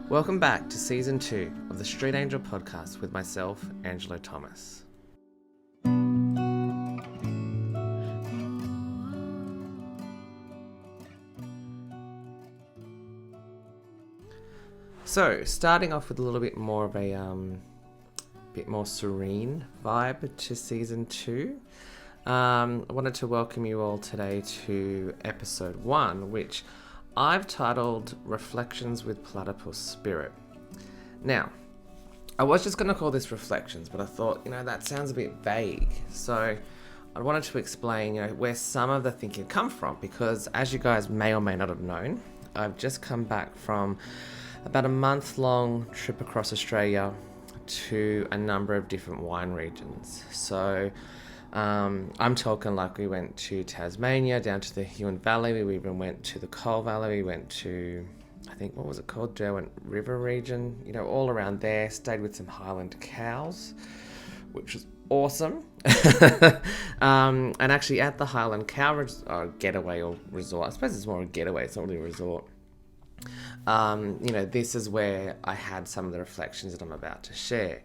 Welcome back to Season 2 of the Street Angel podcast with myself, Angelo Thomas. So, starting off with a little bit more of a bit more serene vibe to Season 2. I wanted to welcome you all today to Episode 1, which I've titled Reflections with Platypus Spirit. Now, I was just going to call this Reflections, but I thought, that sounds a bit vague. So I wanted to explain, where some of the thinking come from, because as you guys may or may not have known, I've just come back from about a month-long trip across Australia to a number of different wine regions. So I'm talking like we went to Tasmania, down to the Huon Valley. We even went to the Coal Valley. We went to, I think, what was it called? Derwent River region. all around there. Stayed with some Highland cows, which was awesome. And actually at the Highland Cow getaway or resort, I suppose it's more a getaway, it's not really a resort. This is where I had some of the reflections that I'm about to share.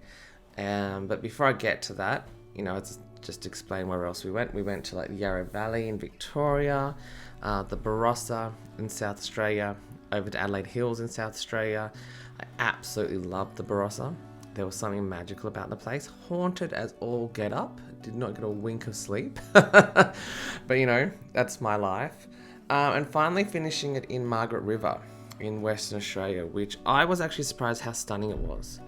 But before I get to that, it's just explain where else we went. We went to the Yarra Valley in Victoria, the Barossa in South Australia, over to Adelaide Hills in South Australia. I absolutely loved the Barossa. There was something magical about the place. Haunted as all get up. Did not get a wink of sleep. But that's my life. And finally finishing it in Margaret River in Western Australia, which I was actually surprised how stunning it was.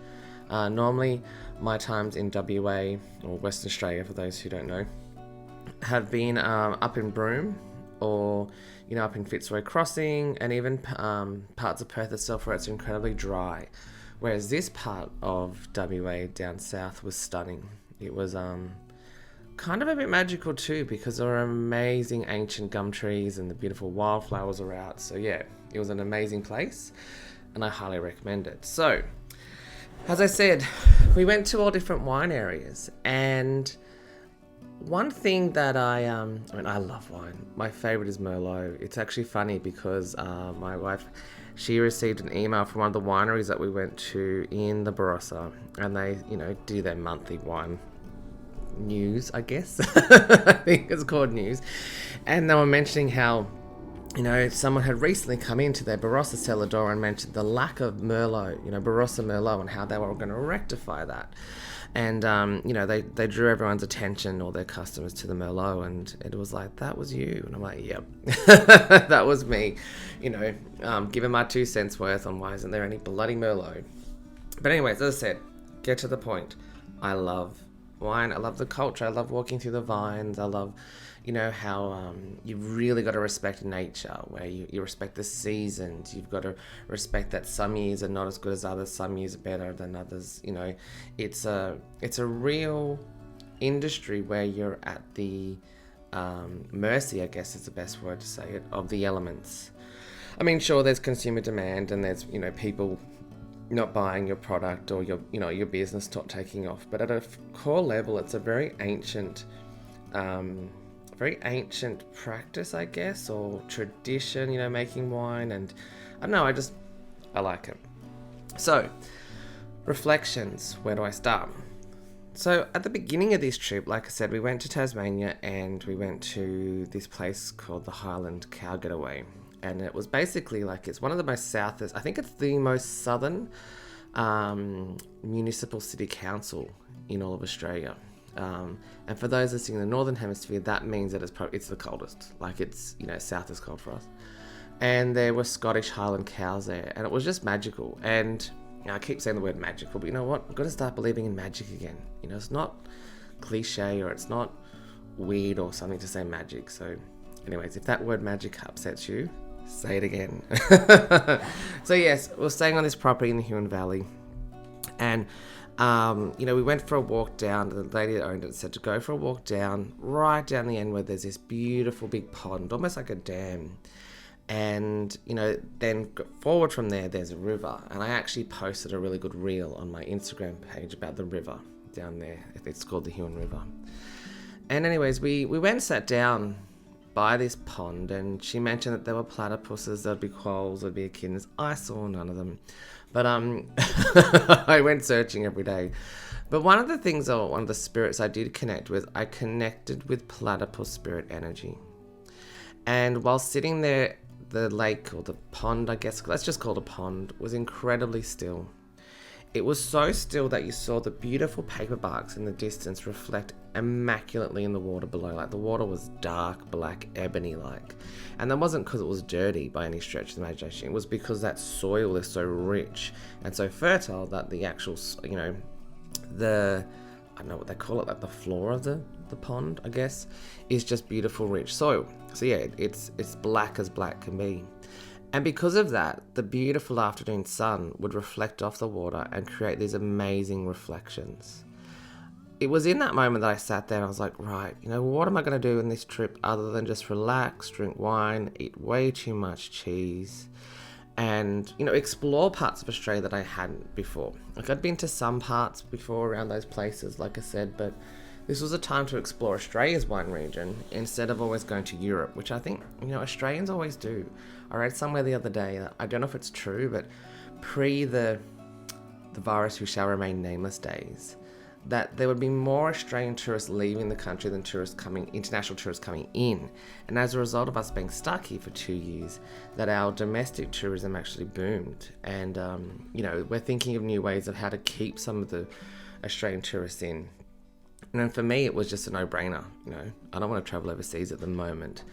Normally, my times in WA, or Western Australia for those who don't know, have been up in Broome, or up in Fitzroy Crossing, and even parts of Perth itself where it's incredibly dry. Whereas this part of WA down south was stunning. It was kind of a bit magical too, because there were amazing ancient gum trees and the beautiful wildflowers are out. So yeah, it was an amazing place and I highly recommend it. So, as I said, we went to all different wine areas, and one thing that I love wine. My favorite is Merlot. It's actually funny because my wife, she received an email from one of the wineries that we went to in the Barossa, and they, do their monthly wine news, I guess. I think it's called news. And they were mentioning how, someone had recently come into their Barossa cellar door and mentioned the lack of Merlot, Barossa Merlot, and how they were going to rectify that. And, they drew everyone's attention, all their customers, to the Merlot, and it was like, that was you. And I'm like, yep, that was me, giving my 2 cents worth on why isn't there any bloody Merlot. But anyways, as I said, get to the point. I love wine. I love the culture. I love walking through the vines. I love, how you've really got to respect nature, where you respect the seasons. You've got to respect that some years are not as good as others, some years are better than others. It's a real industry where you're at the mercy, I guess is the best word to say it, of the elements. I mean, sure, there's consumer demand and there's, people not buying your product or your business not taking off, but at a core level, it's a very ancient practice, I guess, or tradition, making wine, and I don't know, I like it. So, reflections, where do I start? So, at the beginning of this trip, like I said, we went to Tasmania and we went to this place called the Highland Cow Getaway. And it was basically it's one of the most southest, I think it's the most southern municipal city council in all of Australia. And for those listening in the Northern Hemisphere, that means that it's the coldest. It's, south is cold for us. And there were Scottish Highland cows there, and it was just magical. And I keep saying the word magical, but you know what? I've got to start believing in magic again. It's not cliche or it's not weird or something to say magic. So anyways, if that word magic upsets you, say it again. So yes, we're staying on this property in the Huon Valley, and we went for a walk down. The lady that owned it said to go for a walk down, right down the end where there's this beautiful big pond, almost like a dam. And, then forward from there's a river. And I actually posted a really good reel on my Instagram page about the river down there. It's called the Huon River. And anyways, we went and sat down by this pond, and she mentioned that there were platypuses, there'd be quolls, there'd be echidnas. I saw none of them. But I went searching every day. But one of the things, or one of the spirits I did connect with, I connected with Platypus Spirit energy. And while sitting there, the lake, or the pond, I guess, let's just call it a pond, was incredibly still. It was so still that you saw the beautiful paper barks in the distance reflect immaculately in the water below. Like, the water was dark, black, ebony-like. And that wasn't because it was dirty by any stretch of the imagination. It was because that soil is so rich and so fertile that the actual, I don't know what they call it, like the floor of the pond, I guess, is just beautiful, rich soil. So yeah, it's black as black can be. And because of that, the beautiful afternoon sun would reflect off the water and create these amazing reflections. It was in that moment that I sat there and I was like, right, what am I going to do in this trip other than just relax, drink wine, eat way too much cheese, and, explore parts of Australia that I hadn't before. Like, I'd been to some parts before around those places, like I said, but this was a time to explore Australia's wine region instead of always going to Europe, which I think, Australians always do. I read somewhere the other day, I don't know if it's true, but pre the virus who shall remain nameless days, that there would be more Australian tourists leaving the country than international tourists coming in. And as a result of us being stuck here for 2 years, that our domestic tourism actually boomed. And, we're thinking of new ways of how to keep some of the Australian tourists in. And then for me, it was just a no-brainer. I don't want to travel overseas at the moment.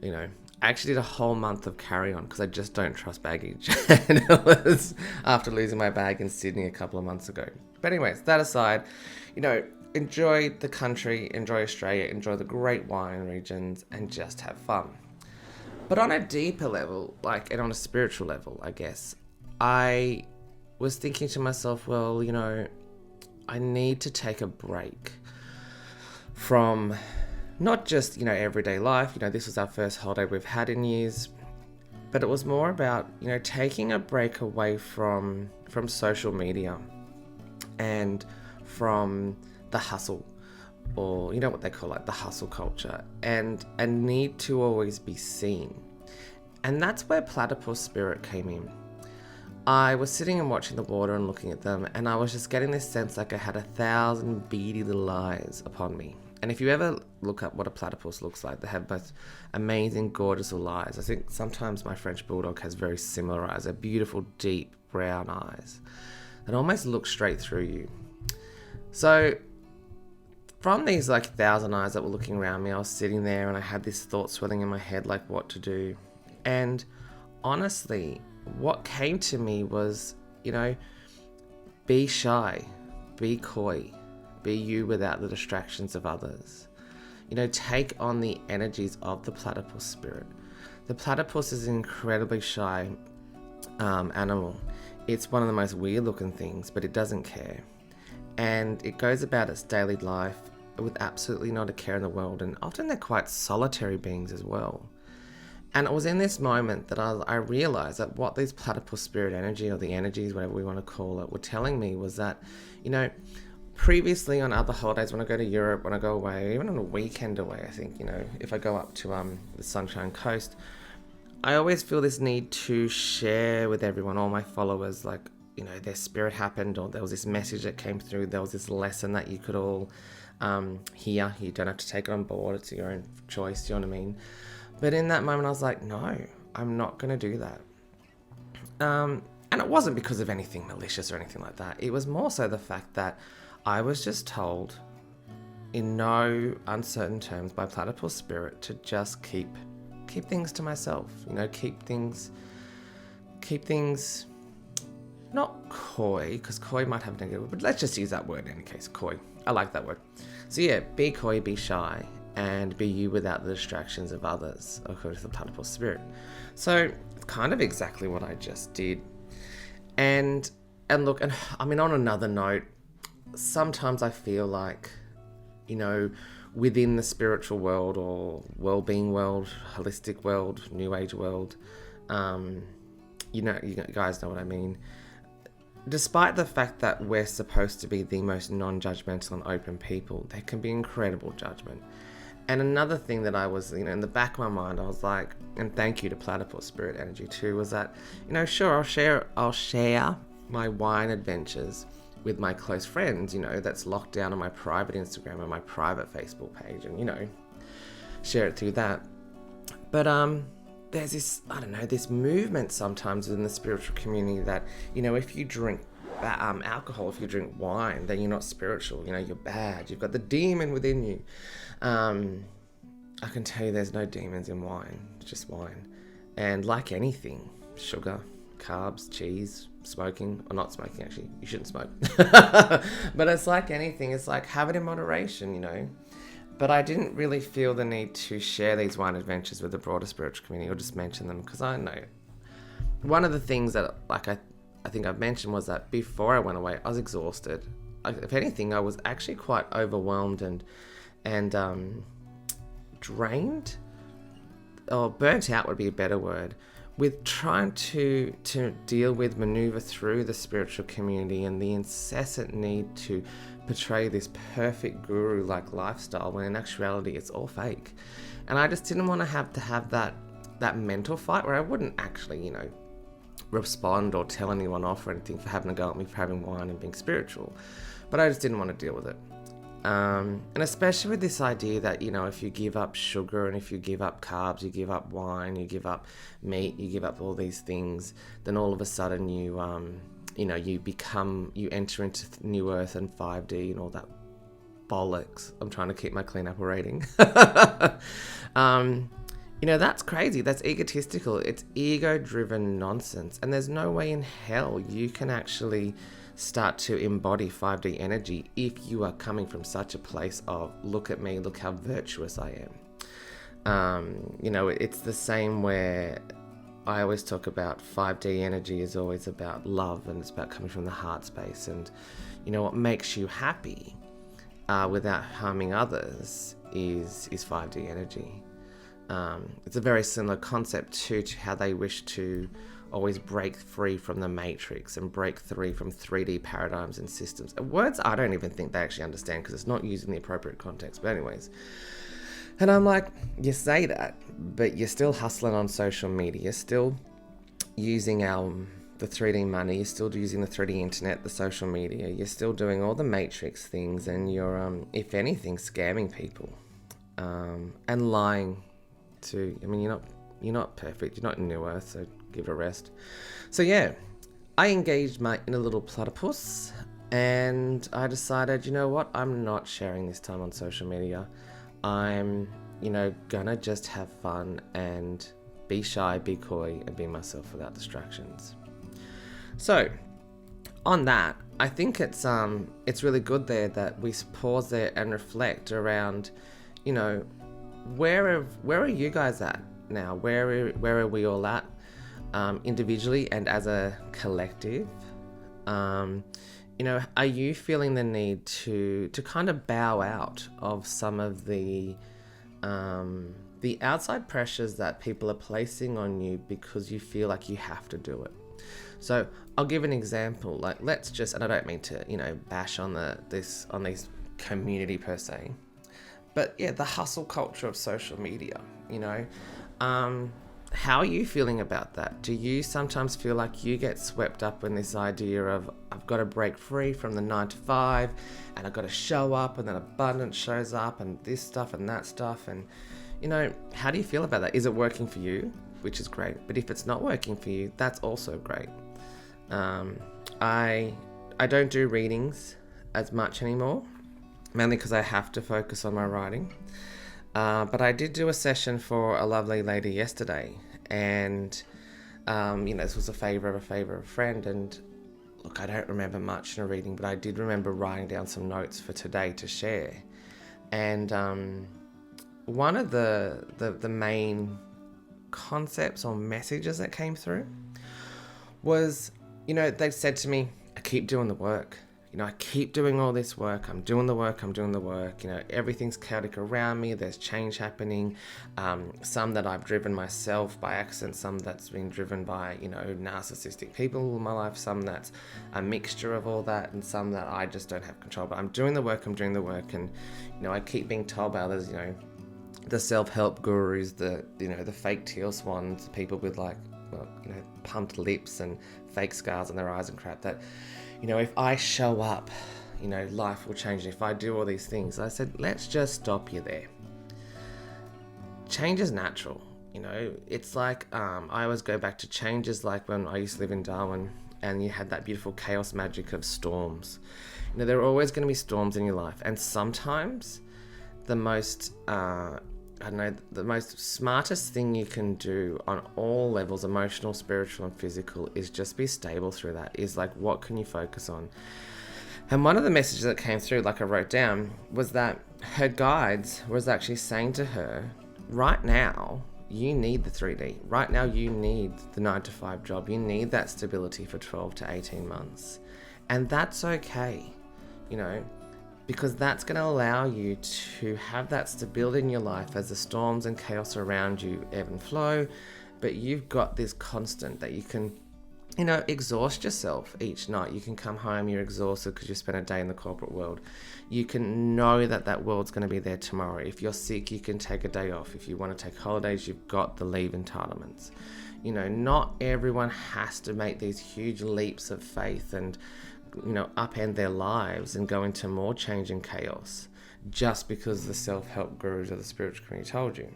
I actually did a whole month of carry-on because I just don't trust baggage. And it was after losing my bag in Sydney a couple of months ago. But anyways, that aside, enjoy the country, enjoy Australia, enjoy the great wine regions, and just have fun. But on a deeper level, and on a spiritual level, I guess, I was thinking to myself, well, I need to take a break from not just, everyday life. This was our first holiday we've had in years, but it was more about, taking a break away from social media and from the hustle, or what they call the hustle culture, and a need to always be seen. And that's where Platypus Spirit came in. I was sitting and watching the water and looking at them, and I was just getting this sense like I had 1,000 beady little eyes upon me. And if you ever look up what a platypus looks like, they have both amazing, gorgeous little eyes. I think sometimes my French bulldog has very similar eyes. They're beautiful, deep, brown eyes that almost look straight through you. So from these 1,000 eyes that were looking around me, I was sitting there and I had this thought swelling in my head, like what to do. And honestly, what came to me was, be shy, be coy, be you without the distractions of others. Take on the energies of the platypus spirit. The platypus is an incredibly shy animal. It's one of the most weird looking things, but it doesn't care. And it goes about its daily life with absolutely not a care in the world. And often they're quite solitary beings as well. And it was in this moment that I realized that what these platypus spirit energy, or the energies, whatever we want to call it, were telling me was that, previously on other holidays, when I go to Europe, when I go away, even on a weekend away, I think, if I go up to the Sunshine Coast, I always feel this need to share with everyone, all my followers, their spirit happened, or there was this message that came through, there was this lesson that you could all hear. You don't have to take it on board, it's your own choice, you know what I mean? But in that moment, I was like, no, I'm not going to do that. And it wasn't because of anything malicious or anything like that. It was more so the fact that I was just told, in no uncertain terms, by Platypus Spirit to just keep things to myself. Keep things not coy, because coy might have negative, but let's just use that word in any case, coy. I like that word. So yeah, be coy, be shy, and be you without the distractions of others, according to the Platypus Spirit. So it's kind of exactly what I just did. And look, and I mean, on another note, sometimes I feel like, within the spiritual world, or well-being world, holistic world, new age world, you guys know what I mean. Despite the fact that we're supposed to be the most non-judgmental and open people, there can be incredible judgment. And another thing that I was, in the back of my mind, I was like, and thank you to Platypus Spirit Energy too, was that, sure, I'll share my wine adventures with my close friends, that's locked down on my private Instagram and my private Facebook page, and, share it through that. But there's this, I don't know, this movement sometimes within the spiritual community that, if you drink alcohol, if you drink wine, then you're not spiritual, you're bad, you've got the demon within you. I can tell you there's no demons in wine, it's just wine. And like anything, sugar, carbs, cheese, smoking, or not smoking actually, you shouldn't smoke. But it's like anything, it's like have it in moderation, But I didn't really feel the need to share these wine adventures with the broader spiritual community or just mention them, because I know one of the things that I think I've mentioned was that before I went away, I was exhausted. If anything, I was actually quite overwhelmed and drained, or burnt out would be a better word, with trying to deal with, maneuver through the spiritual community and the incessant need to portray this perfect guru-like lifestyle when in actuality it's all fake. And I just didn't want to have that mental fight where I wouldn't actually, respond or tell anyone off or anything for having a go at me for having wine and being spiritual. But I just didn't want to deal with it. And especially with this idea that, if you give up sugar and if you give up carbs, you give up wine, you give up meat, you give up all these things, then all of a sudden you enter into New Earth and 5D and all that bollocks. I'm trying to keep my clean apple rating. That's crazy. That's egotistical. It's ego-driven nonsense. And there's no way in hell you can actually start to embody 5D energy if you are coming from such a place of, look at me, look how virtuous I am. It's the same where I always talk about 5D energy is always about love, and it's about coming from the heart space. And, what makes you happy without harming others is 5D energy. It's a very similar concept to how they wish to always break free from the matrix and break free from 3D paradigms and systems. Words I don't even think they actually understand because it's not used in the appropriate context. But anyways, and I'm like, you say that, but you're still hustling on social media, you're still using the 3D money, you're still using the 3D internet, the social media, you're still doing all the matrix things, and you're, if anything, scamming people and lying to, you're not perfect, you're not in New Earth, so give it a rest. So yeah, I engaged my inner little platypus, and I decided, I'm not sharing this time on social media. I'm, gonna just have fun and be shy, be coy, and be myself without distractions. So, on that, I think it's really good there that we pause there and reflect around, where are you guys at now? Where are we all at, individually and as a collective? Are you feeling the need to kind of bow out of some of the outside pressures that people are placing on you because you feel like you have to do it? So I'll give an example. Like, let's just, and I don't mean to, bash on this community per se, but yeah, the hustle culture of social media, how are you feeling about that? Do you sometimes feel like you get swept up in this idea of, I've got to break free from the 9 to 5 and I've got to show up, and then abundance shows up and this stuff and that stuff, and how do you feel about that? Is it working for you? Which is great, but if it's not working for you, that's also great. I don't do readings as much anymore, mainly because I have to focus on my writing. But I did do a session for a lovely lady yesterday, and this was a favour of a friend. And look, I don't remember much in a reading, but I did remember writing down some notes for today to share. And one of the main concepts or messages that came through was, they said to me, I keep doing the work. I keep doing all this work. I'm doing the work. Everything's chaotic around me. There's change happening. Some that I've driven myself by accident, some that's been driven by, narcissistic people in my life, some that's a mixture of all that, and some that I just don't have control. But I'm doing the work. And, I keep being told by others, the self-help gurus, the fake teal swans, people with like well, pumped lips and fake scars on their eyes and crap, that, if I show up, life will change. If I do all these things, I said, let's just stop you there. Change is natural. It's like, I always go back to changes like when I used to live in Darwin, and you had that beautiful chaos magic of storms. There are always going to be storms in your life, and sometimes the most, the most smartest thing you can do on all levels, emotional, spiritual, and physical, is just be stable through that. Is like, what can you focus on? And one of the messages that came through, like I wrote down, was that her guides was actually saying to her, right now, you need the 3D. Right now, you need the 9-to-5 job. You need that stability for 12 to 18 months. And that's okay, because that's going to allow you to have that stability in your life as the storms and chaos around you ebb and flow. But you've got this constant that you can, exhaust yourself each night. You can come home, you're exhausted because you spent a day in the corporate world. You can know that that world's going to be there tomorrow. If you're sick, you can take a day off. If you want to take holidays, you've got the leave entitlements. Not everyone has to make these huge leaps of faith and, upend their lives and go into more change and chaos just because the self-help gurus or the spiritual community told you.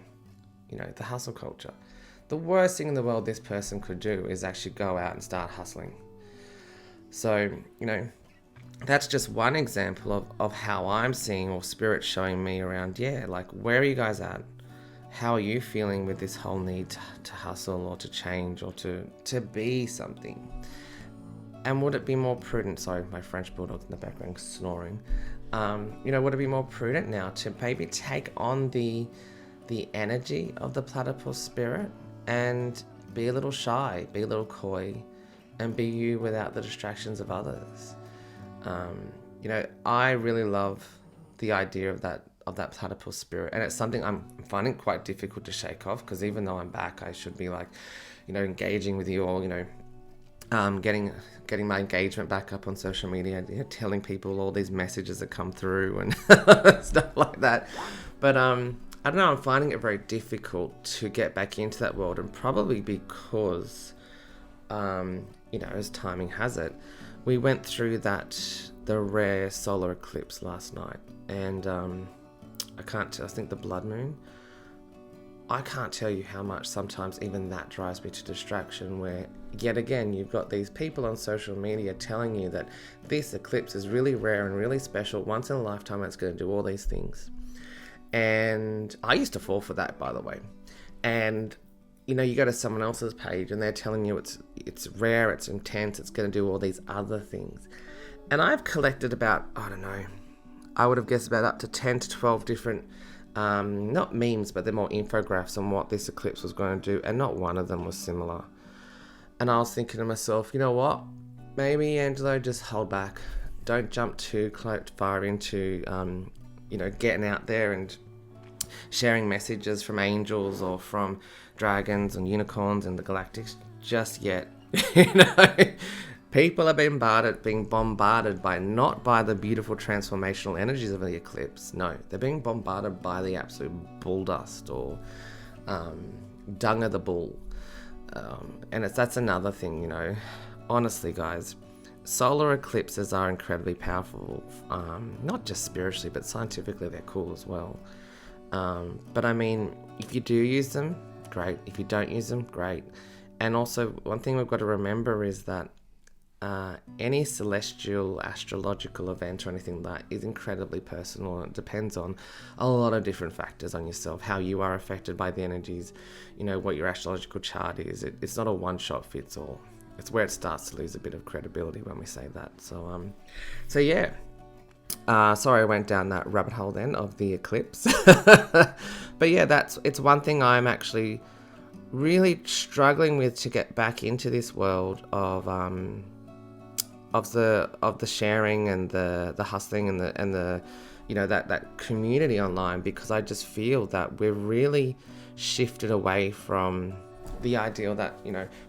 The hustle culture. The worst thing in the world this person could do is actually go out and start hustling. So, that's just one example of how I'm seeing, or spirit showing me around, like, where are you guys at? How are you feeling with this whole need to hustle or to change or to be something? And would it be more prudent, sorry, my French bulldog's in the background snoring, would it be more prudent now to maybe take on the energy of the platypus spirit and be a little shy, be a little coy, and be you without the distractions of others? I really love the idea of that platypus spirit, and it's something I'm finding quite difficult to shake off, because even though I'm back, I should be like, engaging with you all, getting my engagement back up on social media, telling people all these messages that come through and stuff like that. But I don't know, I'm finding it very difficult to get back into that world, and probably because, as timing has it, we went through the rare solar eclipse last night, and I think the blood moon, I can't tell you how much sometimes even that drives me to distraction, where yet again you've got these people on social media telling you that this eclipse is really rare and really special, once in a lifetime, it's going to do all these things. And I used to fall for that, by the way. And you go to someone else's page and they're telling you it's rare, it's intense, it's going to do all these other things. And I've collected about, I don't know, I would have guessed about up to 10 to 12 different, not memes, but they're more infographics on what this eclipse was going to do, and not one of them was similar. And I was thinking to myself, you know what? Maybe, Angelo, just hold back. Don't jump too far into, getting out there and sharing messages from angels or from dragons and unicorns and the galactics just yet. People are being bombarded by, not by the beautiful transformational energies of the eclipse. No, they're being bombarded by the absolute bull dust, or dung of the bull. And that's another thing, honestly, guys, solar eclipses are incredibly powerful, not just spiritually, but scientifically they're cool as well. But I mean, if you do use them, great. If you don't use them, great. And also, one thing we've got to remember is that any celestial astrological event or anything like that is incredibly personal. It depends on a lot of different factors on yourself, how you are affected by the energies, what your astrological chart is. It's not a one-shot fits all. It's where it starts to lose a bit of credibility when we say that. So yeah. Sorry, I went down that rabbit hole then of the eclipse. But yeah, it's one thing I'm actually really struggling with, to get back into this world of the sharing and the hustling and the that community online, because I just feel that we're really shifted away from the ideal that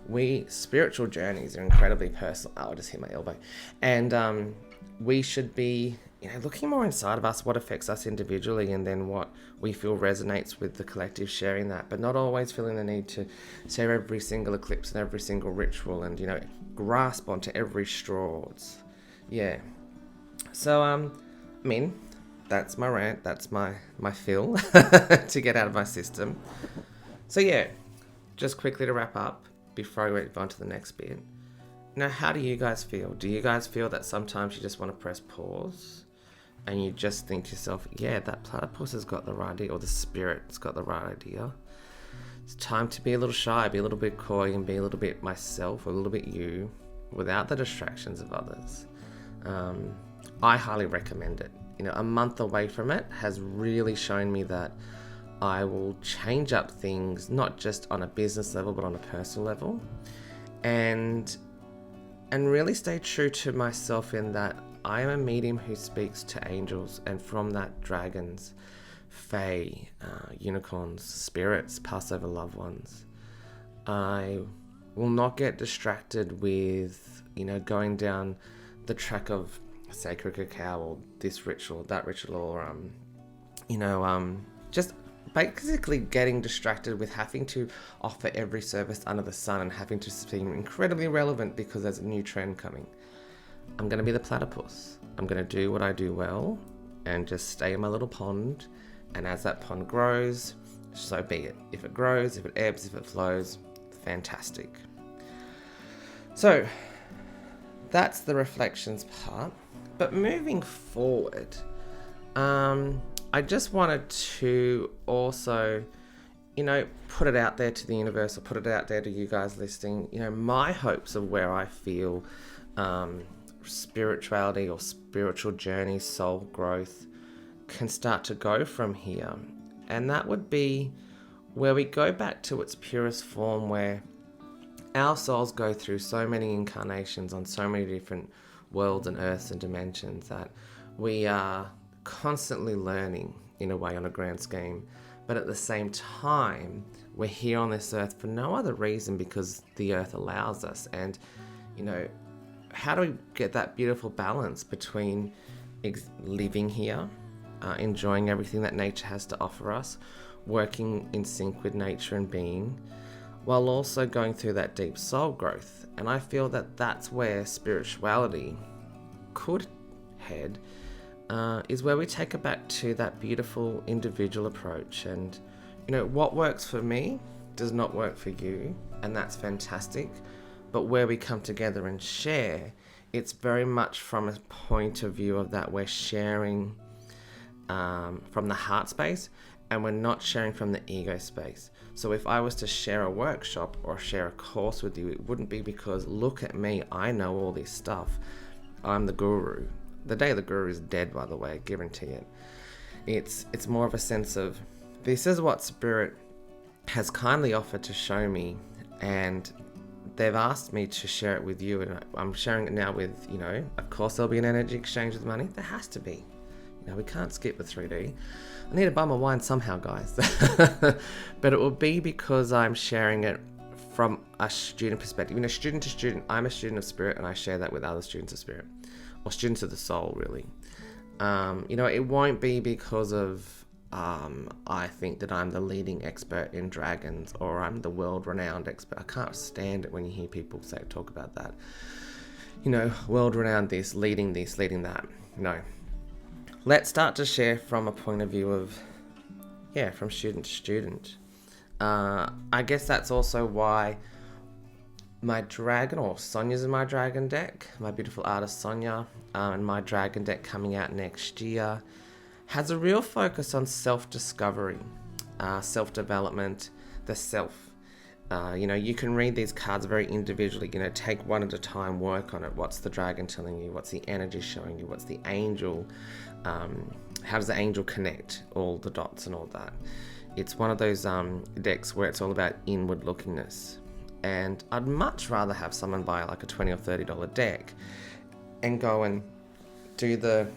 we spiritual journeys are incredibly personal. Oh, I just hit my elbow. And we should be looking more inside of us, what affects us individually, and then what we feel resonates with the collective, sharing that, but not always feeling the need to share every single eclipse and every single ritual and, grasp onto every straw. So, that's my rant. That's my fill to get out of my system. So, just quickly to wrap up before I move on to the next bit. Now, how do you guys feel? Do you guys feel that sometimes you just want to press pause and you just think to yourself, yeah, that platypus has got the right idea, or the spirit's got the right idea? It's time to be a little shy, be a little bit coy, and be a little bit myself, or a little bit you, without the distractions of others. I highly recommend it. A month away from it has really shown me that I will change up things, not just on a business level, but on a personal level. And really stay true to myself in that I am a medium who speaks to angels, and from that, dragons, fae, unicorns, spirits, Passover loved ones. I will not get distracted with, going down the track of sacred cacao, or this ritual, that ritual, or, just basically getting distracted with having to offer every service under the sun and having to seem incredibly relevant because there's a new trend coming. I'm going to be the platypus. I'm going to do what I do well and just stay in my little pond. And as that pond grows, so be it. If it grows, if it ebbs, if it flows, fantastic. So that's the reflections part. But moving forward, I just wanted to also, put it out there to the universe, or put it out there to you guys listening, my hopes of where I feel spirituality or spiritual journey, soul growth can start to go from here. And that would be where we go back to its purest form, where our souls go through so many incarnations on so many different worlds and earths and dimensions that we are constantly learning in a way, on a grand scheme, but at the same time we're here on this earth for no other reason because the earth allows us. And how do we get that beautiful balance between living here, enjoying everything that nature has to offer us, working in sync with nature and being, while also going through that deep soul growth? And I feel that that's where spirituality could head, is where we take it back to that beautiful individual approach. And what works for me does not work for you, and that's fantastic. But where we come together and share, it's very much from a point of view of that we're sharing from the heart space, and we're not sharing from the ego space. So if I was to share a workshop or share a course with you, it wouldn't be because, look at me, I know all this stuff, I'm the guru. The day the guru is dead, by the way, I guarantee it. It's more of a sense of, this is what Spirit has kindly offered to show me, and they've asked me to share it with you, and I'm sharing it now with, of course there'll be an energy exchange with money. There has to be. We can't skip the 3D. I need to buy my wine somehow, guys. But it will be because I'm sharing it from a student perspective. Student to student. I'm a student of Spirit, and I share that with other students of Spirit, or students of the soul, really. It won't be because of I think that I'm the leading expert in dragons, or I'm the world-renowned expert. I can't stand it when you hear people talk about that. World-renowned this, leading that. No. Let's start to share from a point of view of, from student to student. I guess that's also why my dragon, or Sonia's in my dragon deck, my beautiful artist Sonia, and my dragon deck coming out next year, has a real focus on self-discovery, self-development, the self. You can read these cards very individually, take one at a time, work on it. What's the dragon telling you? What's the energy showing you? What's the angel? How does the angel connect all the dots and all that? It's one of those decks where it's all about inward lookingness. And I'd much rather have someone buy like a $20 or $30 deck and go and do the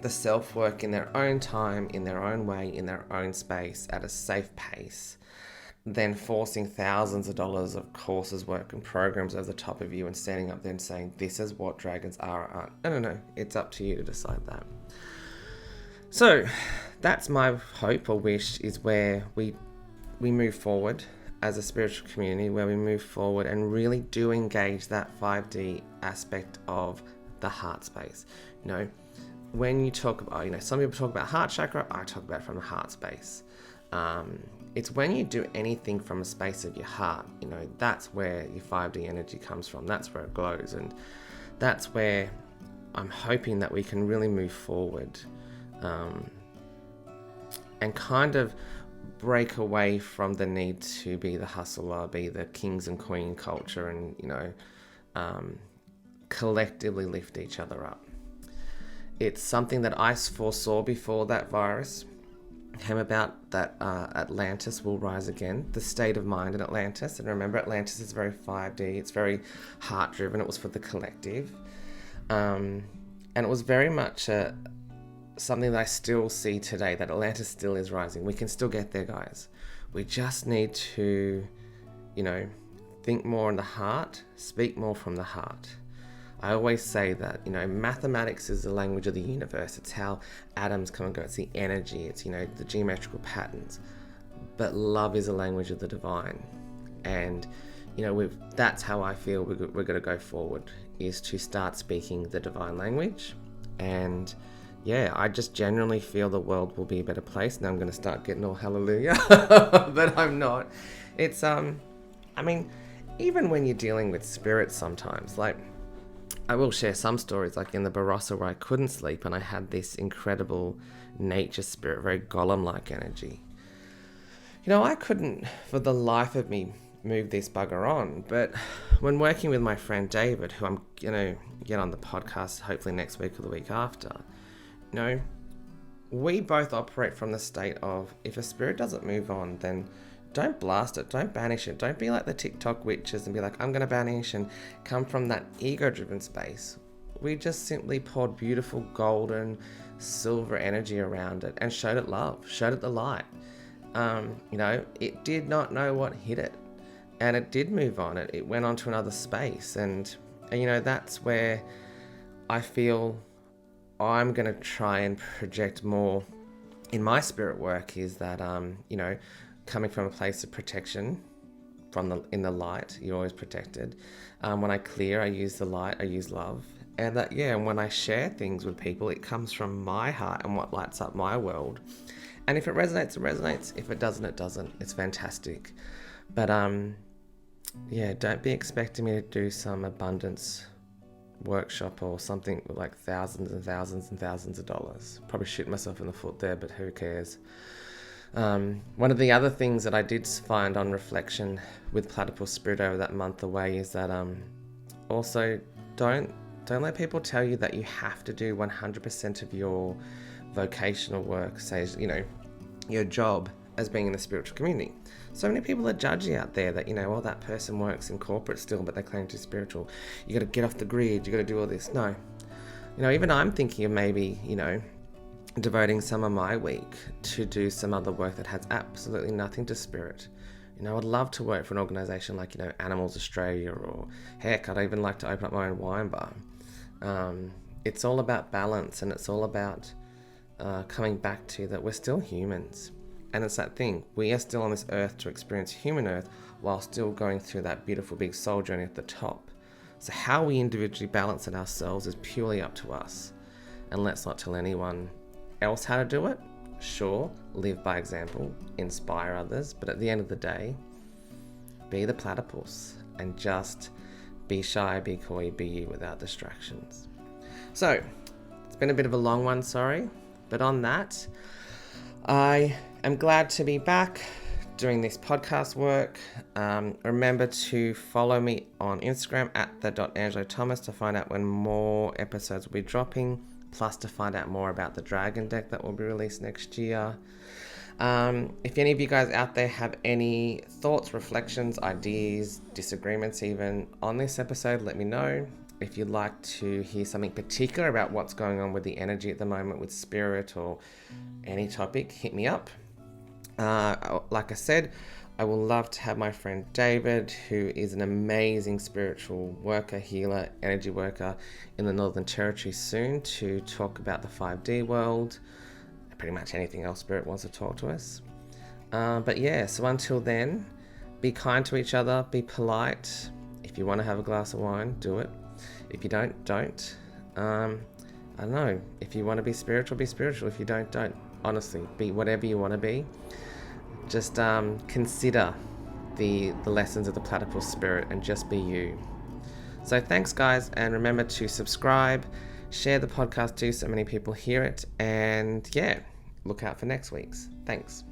self-work in their own time, in their own way, in their own space, at a safe pace, than forcing thousands of dollars of courses, work, and programs over the top of you and standing up there and saying, this is what dragons are or aren't. No. It's up to you to decide that. So that's my hope or wish, is where we move forward as a spiritual community, where we move forward and really do engage that 5D aspect of the heart space. When you talk about, some people talk about heart chakra, I talk about it from the heart space. It's when you do anything from a space of your heart, that's where your 5D energy comes from. That's where it glows. And that's where I'm hoping that we can really move forward and kind of break away from the need to be the hustler, be the kings and queen culture, and, collectively lift each other up. It's something that I foresaw before that virus came about, that Atlantis will rise again, the state of mind in Atlantis. And remember, Atlantis is very 5D, it's very heart driven, it was for the collective. And it was very much something that I still see today, that Atlantis still is rising. We can still get there, guys. We just need to, think more in the heart, speak more from the heart. I always say that, mathematics is the language of the universe. It's how atoms come and go. It's the energy. It's, the geometrical patterns. But love is a language of the divine. And, that's how I feel we're going to go forward, is to start speaking the divine language. And, yeah, I just genuinely feel the world will be a better place. Now I'm going to start getting all hallelujah, but I'm not. It's, even when you're dealing with spirits sometimes, like, I will share some stories, like in the Barossa where I couldn't sleep and I had this incredible nature spirit, very golem-like energy. I couldn't for the life of me move this bugger on, but when working with my friend David, who I'm going to get on the podcast hopefully next week or the week after, we both operate from the state of, if a spirit doesn't move on, then don't blast it, don't banish it, don't be like the TikTok witches and be like, I'm going to banish, and come from that ego-driven space. We just simply poured beautiful golden, silver energy around it and showed it love, showed it the light. It did not know what hit it, and it did move on. It went on to another space, and that's where I feel I'm going to try and project more in my spirit work, is that, coming from a place of protection in the light, you're always protected. When I clear, I use the light, I use love. And that, and when I share things with people, it comes from my heart and what lights up my world. And if it resonates, it resonates. If it doesn't, it doesn't. It's fantastic. But, don't be expecting me to do some abundance workshop or something with like thousands and thousands and thousands of dollars. Probably shoot myself in the foot there, but who cares? One of the other things that I did find on reflection with Platypus Spirit over that month away is that also don't let people tell you that you have to do 100% of your vocational work, say, your job, as being in the spiritual community. So many people are judgy out there that, that person works in corporate still, but they claim to be spiritual. You got to get off the grid, you got to do all this. No. Even I'm thinking of maybe, devoting some of my week to do some other work that has absolutely nothing to spirit. I'd love to work for an organisation like, Animals Australia, or heck, I'd even like to open up my own wine bar. It's all about balance, and it's all about coming back to that we're still humans. And it's that thing, we are still on this earth to experience human earth while still going through that beautiful big soul journey at the top. So how we individually balance it ourselves is purely up to us. And let's not tell anyone else how to do it. Sure, live by example, inspire others, but at the end of the day, be the platypus and just be shy, be coy, be you without distractions. So, it's been a bit of a long one, sorry, but on that, I am glad to be back doing this podcast work. Remember to follow me on Instagram at @the.angelothomas to find out when more episodes will be dropping, plus to find out more about the Dragon deck that will be released next year. If any of you guys out there have any thoughts, reflections, ideas, disagreements even on this episode, let me know. If you'd like to hear something particular about what's going on with the energy at the moment with spirit or any topic, hit me up. Like I said, I will love to have my friend David, who is an amazing spiritual worker, healer, energy worker in the Northern Territory soon, to talk about the 5D world, pretty much anything else Spirit wants to talk to us. But yeah, so until then, be kind to each other, be polite. If you want to have a glass of wine, do it. If you don't. I don't know. If you want to be spiritual, be spiritual. If you don't. Honestly, be whatever you want to be. Just consider the lessons of the Platypus Spirit and just be you. So thanks, guys, and remember to subscribe, share the podcast too so many people hear it, and yeah, look out for next week's. Thanks.